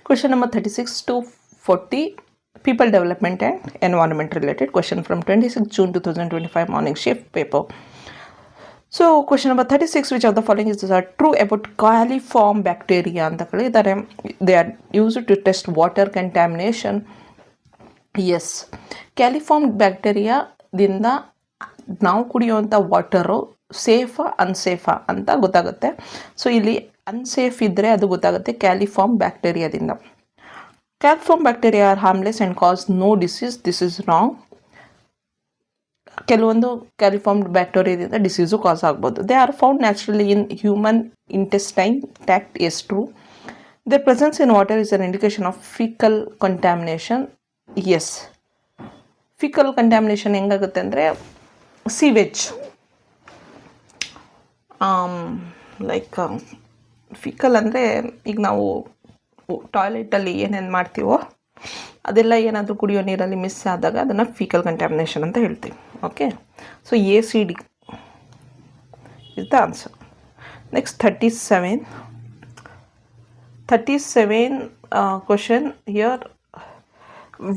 Question number 36 to 40, people development and environment related question from 26 June 2025 morning shift paper. So question number 36, which of the following is true about coliform bacteria ಅಂತ ಹೇಳಿದ್ದಾರೆ. They are used to test water contamination. Yes, coliform ಬ್ಯಾಕ್ಟೀರಿಯಾದಿಂದ ನಾವು ಕುಡಿಯುವಂಥ water ಸೇಫಾ ಅನ್ಸೇಫಾ ಅಂತ ಗೊತ್ತಾಗುತ್ತೆ. So ಇಲ್ಲಿ unsafe ಇದ್ದರೆ ಅದು ಗೊತ್ತಾಗುತ್ತೆ ಕ್ಯಾಲಿಫಾರ್ಮ್ ಬ್ಯಾಕ್ಟೀರಿಯಾದಿಂದ. Coliform bacteria are harmless and cause no disease. This is wrong. ಕೆಲವೊಂದು ಕ್ಯಾಲಿಫಾರ್ಮ್ ಬ್ಯಾಕ್ಟೀರಿಯಾದಿಂದ ಡಿಸೀಸು ಕಾಸ್ ಆಗ್ಬೋದು. They are found naturally in human intestine tract. Yes, true. Their presence in water is an indication of faecal contamination. Yes, faecal contamination ಹೆಂಗಾಗುತ್ತೆ ಅಂದರೆ sewage, like fickle ಅಂದರೆ ಈಗ ನಾವು ಟಾಯ್ಲೆಟಲ್ಲಿ ಏನೇನು ಮಾಡ್ತೀವೋ ಅದೆಲ್ಲ ಏನಾದರೂ ಕುಡಿಯೋ ನೀರಲ್ಲಿ ಮಿಸ್ ಆದಾಗ ಅದನ್ನು ಫಿಕಲ್ ಕಂಟ್ಯಾಮಿನೇಷನ್ ಅಂತ ಹೇಳ್ತೀವಿ. Okay, so ACD is the answer. Next 37 question here.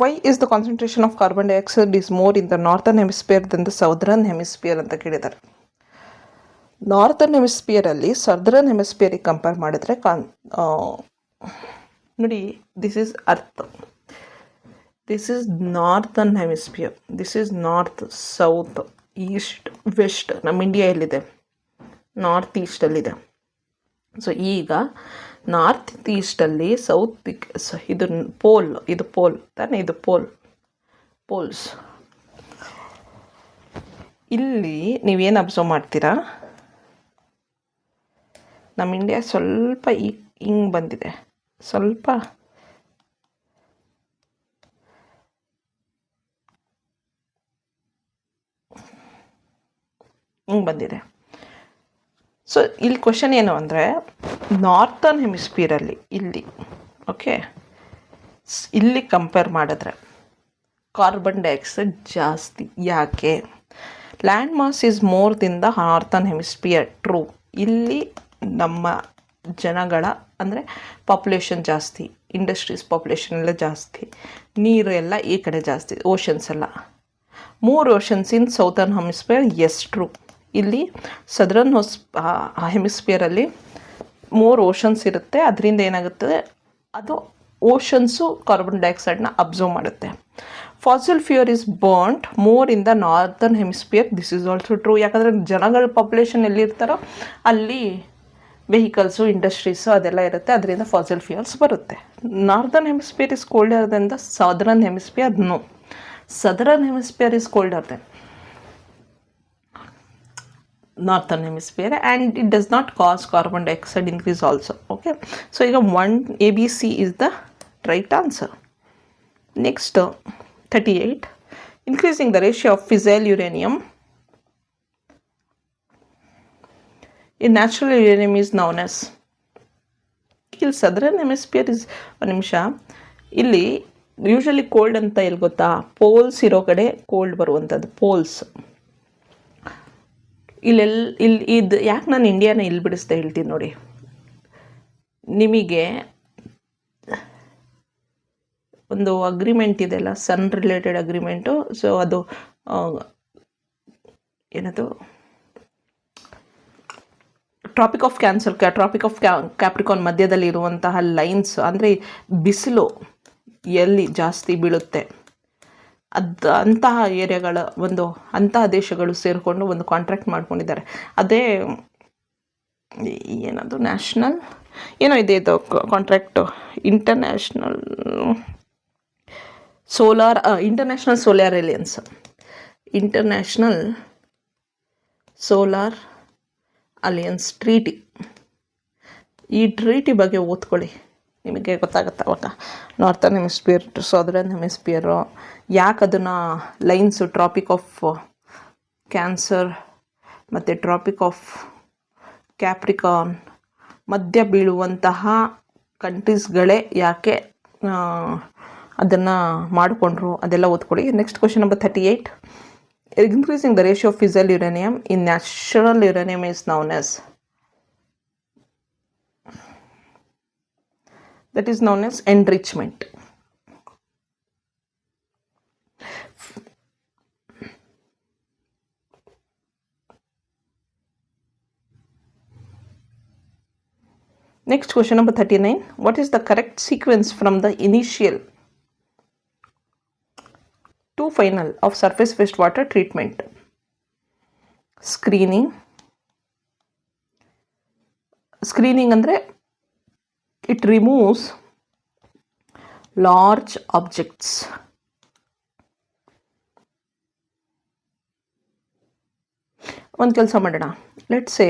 Why is the concentration of carbon dioxide is more in the northern hemisphere than the southern hemisphere ಅಂತ ಕೇಳಿದ್ದಾರೆ. ನಾರ್ತನ್ ಹೆಮಿಸ್ಪಿಯರಲ್ಲಿ ಸದರ್ನ್ ಹೆಮಿಸ್ಪಿಯರಿಗೆ compare ಮಾಡಿದ್ರೆ ನೋಡಿ, this is earth, this is northern hemisphere, this is north, south, east, west. ನಮ್ಮ India ಎಲ್ಲಿದೆ? North ಈಸ್ಟಲ್ಲಿದೆ. So ಈಗ ನಾರ್ತ್ ಈಸ್ಟಲ್ಲಿ ಸೌತ್ ಇದು ಪೋಲ್ ತಾನೇ, ಇದು ಪೋಲ್ಸ್. ಇಲ್ಲಿ ನೀವೇನು ಅಬ್ಸರ್ವ್ ಮಾಡ್ತೀರಾ, ನಮ್ಮ ಇಂಡಿಯಾ ಸ್ವಲ್ಪ ಹಿಂಗೆ ಬಂದಿದೆ, ಸ್ವಲ್ಪ ಹಿಂಗೆ ಬಂದಿದೆ. ಸೊ ಇಲ್ಲಿ ಕ್ವಶನ್ ಏನು ಅಂದರೆ, ನಾರ್ತನ್ ಹೆಮಿಸ್ಪಿಯರಲ್ಲಿ ಇಲ್ಲಿ, ಓಕೆ, ಇಲ್ಲಿ ಕಂಪೇರ್ ಮಾಡಿದ್ರೆ ಕಾರ್ಬನ್ ಡೈಆಕ್ಸೈಡ್ ಜಾಸ್ತಿ. ಯಾಕೆ? ಲ್ಯಾಂಡ್ ಮಾಸ್ ಈಸ್ ಮೋರ್ ದಿನ್ ದ ನಾರ್ತನ್ ಹೆಮಿಸ್ಪಿಯರ್. ಟ್ರೂ. ಇಲ್ಲಿ ನಮ್ಮ ಜನಗಳ ಅಂದರೆ ಪಾಪ್ಯುಲೇಷನ್ ಜಾಸ್ತಿ, ಇಂಡಸ್ಟ್ರೀಸ್ ಪಾಪ್ಯುಲೇಷನ್ ಎಲ್ಲ ಜಾಸ್ತಿ, ನೀರು ಎಲ್ಲ ಈ ಕಡೆ ಜಾಸ್ತಿ, ಓಷನ್ಸ್ ಎಲ್ಲ. 3 oceans in southern hemisphere. Yes, true. ಇಲ್ಲಿ ಸದರ್ನ್ ಹೆಮಿಸ್ಪಿಯರಲ್ಲಿ 3 ಓಷನ್ಸ್ ಇರುತ್ತೆ. ಅದರಿಂದ ಏನಾಗುತ್ತದೆ, ಅದು ಓಷನ್ಸು ಕಾರ್ಬನ್ ಡೈಆಕ್ಸೈಡ್ನ ಅಬ್ಸರ್ವ್ ಮಾಡುತ್ತೆ. Fossil fuel is burned more in the northern hemisphere. This is also true. ಯಾಕಂದರೆ ಜನಗಳ ಪಾಪ್ಯುಲೇಷನ್ ಎಲ್ಲಿರ್ತಾರೋ ಅಲ್ಲಿ ವೆಹಿಕಲ್ಸು, ಇಂಡಸ್ಟ್ರೀಸು ಅದೆಲ್ಲ ಇರುತ್ತೆ, ಅದರಿಂದ ಫಾಸಿಲ್ ಫ್ಯೂಯಲ್ಸ್ ಬರುತ್ತೆ. Northern hemisphere is colder than the southern hemisphere. No, southern hemisphere is colder than northern hemisphere and it does not cause carbon dioxide increase also. Okay, so ಈಗ 1 ABC is the right answer. Next 38, increasing the ratio of fissile uranium in natural uranium is known as. ಇಲ್ಲಿ southern hemisphere is, ಒಂದು ನಿಮಿಷ, ಇಲ್ಲಿ usually cold ಅಂತ ಎಲ್ಲಿ ಗೊತ್ತಾ, poles ಇರೋ ಕಡೆ ಕೋಲ್ಡ್ ಬರುವಂಥದ್ದು, ಪೋಲ್ಸ್. ಇದು ಯಾಕೆ ನಾನು ಇಂಡಿಯಾನ ಇಲ್ಲಿ ಬಿಡಿಸ್ತಾ ಹೇಳ್ತೀನಿ ನೋಡಿ, ನಿಮಗೆ ಒಂದು ಅಗ್ರಿಮೆಂಟ್ ಇದೆಲ್ಲ, ಸನ್ ರಿಲೇಟೆಡ್ ಅಗ್ರಿಮೆಂಟು. ಸೊ ಅದು ಏನದು, ಟ್ರಾಪಿಕ್ ಆಫ್ ಕ್ಯಾಪ್ರಿಕಾನ್ ಮಧ್ಯದಲ್ಲಿ ಇರುವಂತಹ ಲೈನ್ಸ್, ಅಂದರೆ ಬಿಸಿಲು ಎಲ್ಲಿ ಜಾಸ್ತಿ ಬೀಳುತ್ತೆ ಅಂತಹ ಏರಿಯಾಗಳ ಅಂತಹ ದೇಶಗಳು ಸೇರಿಕೊಂಡು ಒಂದು ಕಾಂಟ್ರಾಕ್ಟ್ ಮಾಡ್ಕೊಂಡಿದ್ದಾರೆ. ಅದೇ ಏನದು, ನ್ಯಾಷನಲ್ ಏನೋ ಇದೆ ಇದು contract, international solar alliance, international solar alliance treaty. ಈ ಟ್ರೀಟಿ ಬಗ್ಗೆ ಓದ್ಕೊಳ್ಳಿ, ನಿಮಗೆ ಗೊತ್ತಾಗುತ್ತೆ ಅವಾಗ. ನಾರ್ತನ್ ಹೆಮಿಸ್ಪಿಯರ್, ಸದರ್ನ್ ಹೆಮಿಸ್ಪಿಯರು, ಯಾಕೆ ಅದನ್ನು ಲೈನ್ಸು ಟ್ರಾಪಿಕ್ ಆಫ್ ಕ್ಯಾನ್ಸರ್ ಮತ್ತು ಟ್ರಾಪಿಕ್ ಆಫ್ ಕ್ಯಾಪ್ರಿಕಾನ್ ಮಧ್ಯ ಬೀಳುವಂತಹ ಕಂಟ್ರೀಸ್ಗಳೇ ಯಾಕೆ ಅದನ್ನು ಮಾಡಿಕೊಂಡ್ರು, ಅದೆಲ್ಲ ಓದ್ಕೊಳ್ಳಿ. Next question number 38, increasing the ratio of fissile uranium in natural uranium is known as. That is known as enrichment. Next, question number 39. What is the correct sequence from the initial to final of surface wastewater treatment? Screening ಅಂದರೆ it removes large objects. ಒಂದು ಕೆಲಸ ಮಾಡೋಣ. Let's say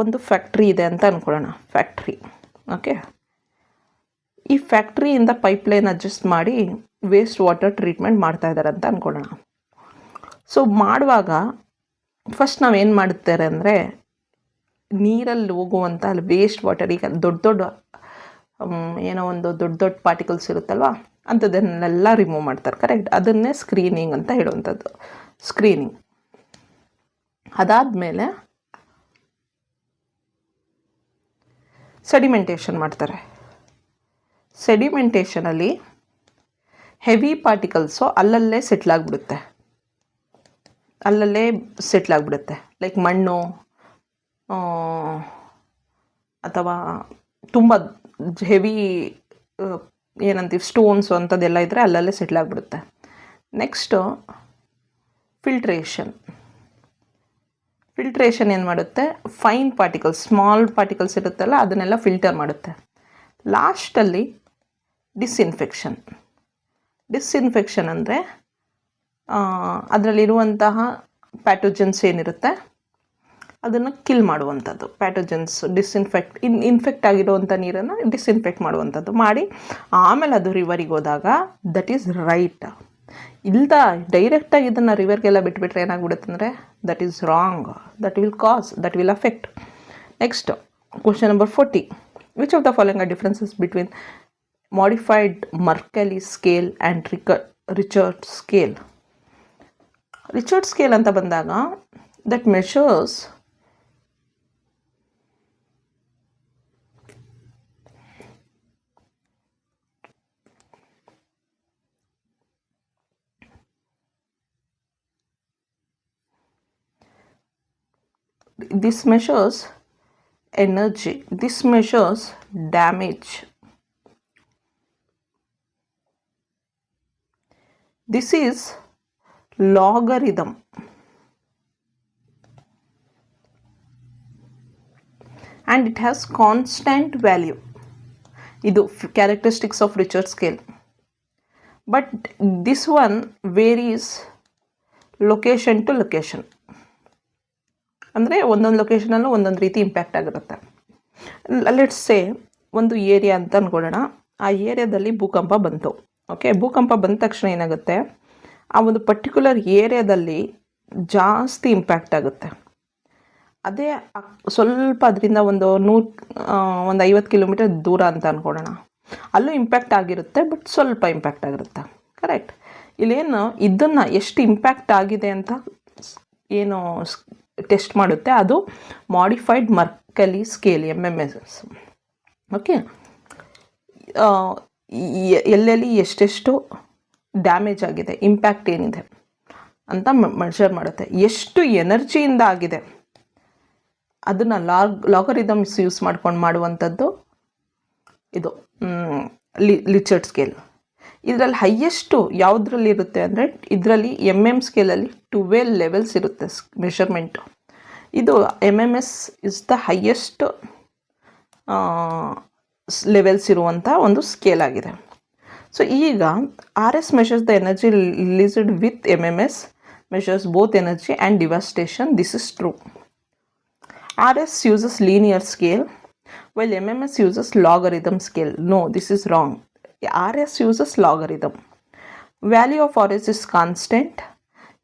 ಒಂದು factory ಇದೆ ಅಂತ ಅಂದ್ಕೊಳ್ಳೋಣ. Factory, okay. ಈ ಫ್ಯಾಕ್ಟ್ರಿಯಿಂದ pipeline adjust ಮಾಡಿ ವೇಸ್ಟ್ ವಾಟರ್ ಟ್ರೀಟ್ಮೆಂಟ್ ಮಾಡ್ತಾ ಇದ್ದಾರೆ ಅಂತ ಅಂದ್ಕೊಳ್ಳೋಣ. ಸೊ ಮಾಡುವಾಗ ಫಸ್ಟ್ ನಾವೇನು ಮಾಡುತ್ತಾರೆ ಅಂದರೆ, ನೀರಲ್ಲಿ ಹೋಗುವಂಥ ಅಲ್ಲಿ ವೇಸ್ಟ್ ವಾಟರ್, ಈಗ ದೊಡ್ಡ ಏನೋ ಒಂದು ದೊಡ್ಡ ಪಾರ್ಟಿಕಲ್ಸ್ ಇರುತ್ತಲ್ವ, ಅಂಥದ್ದನ್ನೆಲ್ಲ ರಿಮೂವ್ ಮಾಡ್ತಾರೆ. ಕರೆಕ್ಟ್. ಅದನ್ನೇ ಸ್ಕ್ರೀನಿಂಗ್ ಅಂತ ಹೇಳುವಂಥದ್ದು. ಸ್ಕ್ರೀನಿಂಗ್ ಅದಾದಮೇಲೆ ಸೆಡಿಮೆಂಟೇಷನ್ ಮಾಡ್ತಾರೆ. ಸೆಡಿಮೆಂಟೇಷನಲ್ಲಿ ಹೆವಿ ಪಾರ್ಟಿಕಲ್ಸು ಅಲ್ಲಲ್ಲೇ ಸೆಟ್ಲಾಗ್ಬಿಡುತ್ತೆ. ಲೈಕ್ ಮಣ್ಣು ಅಥವಾ ತುಂಬ ಹೆವಿ ಏನಂತೀವಿ ಸ್ಟೋನ್ಸು ಅಂಥದ್ದೆಲ್ಲ ಇದ್ದರೆ ಅಲ್ಲಲ್ಲೇ ಸೆಟ್ಲಾಗ್ಬಿಡುತ್ತೆ. ನೆಕ್ಸ್ಟು ಫಿಲ್ಟ್ರೇಷನ್ ಏನು ಮಾಡುತ್ತೆ? ಫೈನ್ ಪಾರ್ಟಿಕಲ್ಸ್, ಸ್ಮಾಲ್ ಪಾರ್ಟಿಕಲ್ಸ್ ಇರುತ್ತಲ್ಲ, ಅದನ್ನೆಲ್ಲ ಫಿಲ್ಟರ್ ಮಾಡುತ್ತೆ. ಲಾಸ್ಟಲ್ಲಿ ಡಿಸ್ಇನ್ಫೆಕ್ಷನ್ ಅಂದರೆ ಅದರಲ್ಲಿರುವಂತಹ ಪ್ಯಾಥೋಜನ್ಸ್ ಏನಿರುತ್ತೆ ಅದನ್ನು ಕಿಲ್ ಮಾಡುವಂಥದ್ದು. ಪ್ಯಾಥೋಜನ್ಸ್ ಇನ್ಫೆಕ್ಟ್ ಆಗಿರುವಂಥ ನೀರನ್ನು ಡಿಸ್ಇನ್ಫೆಕ್ಟ್ ಮಾಡುವಂಥದ್ದು ಮಾಡಿ ಆಮೇಲೆ ಅದು ರಿವರಿಗೆ ಹೋದಾಗ ದಟ್ ಈಸ್ ರೈಟ್. ಡೈರೆಕ್ಟಾಗಿ ಇದನ್ನು ರಿವರ್ಗೆಲ್ಲ ಬಿಟ್ಬಿಟ್ರೆ ಏನಾಗ್ಬಿಡುತ್ತೆ ಅಂದರೆ that is wrong. That will affect. Next question number 40. Which of the following are differences between modified Mercalli scale and Richter scale? Richter scale ಅಂತ ಬಂದಾಗ that measures energy. This measures damage. This is logarithm. And it has constant value. Idu characteristics of Richard scale. But this one varies location to location. ಅಂದರೆ ಒಂದೊಂದು ಲೊಕೇಶನಲ್ಲೂ ಒಂದೊಂದು ರೀತಿ impact ಆಗಿರುತ್ತೆ. Let's say ಒಂದು area ಅಂತ ಅಂದ್ಕೊಳ್ಳೋಣ. ಆ ಏರಿಯಾದಲ್ಲಿ ಭೂಕಂಪ ಬಂತು. ಓಕೆ, ಭೂಕಂಪ ಬಂದ ತಕ್ಷಣ ಏನಾಗುತ್ತೆ, ಆ ಒಂದು ಪರ್ಟಿಕ್ಯುಲರ್ ಏರಿಯಾದಲ್ಲಿ ಜಾಸ್ತಿ ಇಂಪ್ಯಾಕ್ಟ್ ಆಗುತ್ತೆ. ಅದೇ ಸ್ವಲ್ಪ ಅದರಿಂದ ಒಂದು 50 ಕಿಲೋಮೀಟರ್ ದೂರ ಅಂತ ಅಂದ್ಕೊಳ್ಳೋಣ, ಅಲ್ಲೂ ಇಂಪ್ಯಾಕ್ಟ್ ಆಗಿರುತ್ತೆ, ಬಟ್ ಸ್ವಲ್ಪ ಇಂಪ್ಯಾಕ್ಟ್ ಆಗಿರುತ್ತೆ. ಕರೆಕ್ಟ್. ಇಲ್ಲೇನು ಇದನ್ನು ಎಷ್ಟು ಇಂಪ್ಯಾಕ್ಟ್ ಆಗಿದೆ ಅಂತ ಏನು ಟೆಸ್ಟ್ ಮಾಡುತ್ತೆ, ಅದು modified Mercalli scale, MMS. Okay, ಎಲ್ಲೆಲ್ಲಿ ಎಷ್ಟೆಷ್ಟು ಡ್ಯಾಮೇಜ್ ಆಗಿದೆ, ಇಂಪ್ಯಾಕ್ಟ್ ಏನಿದೆ ಅಂತ ಮೆಷರ್ ಮಾಡುತ್ತೆ. ಎಷ್ಟು ಎನರ್ಜಿಯಿಂದ ಆಗಿದೆ ಅದನ್ನು ಲಾಗರಿದಮ್ಸ್ ಯೂಸ್ ಮಾಡ್ಕೊಂಡು ಮಾಡುವಂಥದ್ದು ಇದು ಲಿಚರ್ಡ್ ಸ್ಕೇಲ್. ಇದರಲ್ಲಿ ಹೈಯೆಸ್ಟು ಯಾವುದ್ರಲ್ಲಿ ಇರುತ್ತೆ ಅಂದರೆ, ಇದರಲ್ಲಿ MM ಸ್ಕೇಲಲ್ಲಿ 12 ಲೆವೆಲ್ಸ್ ಇರುತ್ತೆ ಮೆಷರ್ಮೆಂಟು. ಇದು MMS is the highest levels ಇರುವಂಥ ಒಂದು ಸ್ಕೇಲ್ ಆಗಿದೆ. ಸೊ ಈಗ RS measures the energy released with MMS measures both energy and devastation. This is true. RS uses linear scale while MMS uses logarithm scale. No, this is wrong. RS uses logarithm. Value of RS is constant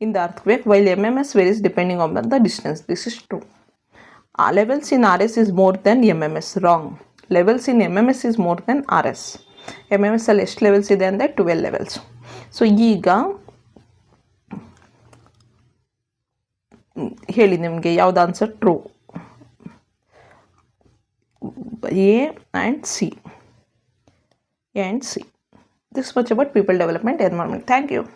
in the earthquake while MMS varies depending on the distance. This is true. Levels in RS is more than MMS. Wrong. Levels in MMS is more than RS. MMS ಅಲ್ಲಿ ಎಷ್ಟು levels ಇದೆ ಅಂದರೆ 12 levels. So ಈಗ ಹೇಳಿ ನಿಮಗೆ ಯಾವ್ದು answer true? A and C. and C. This much about people development environment. Thank you.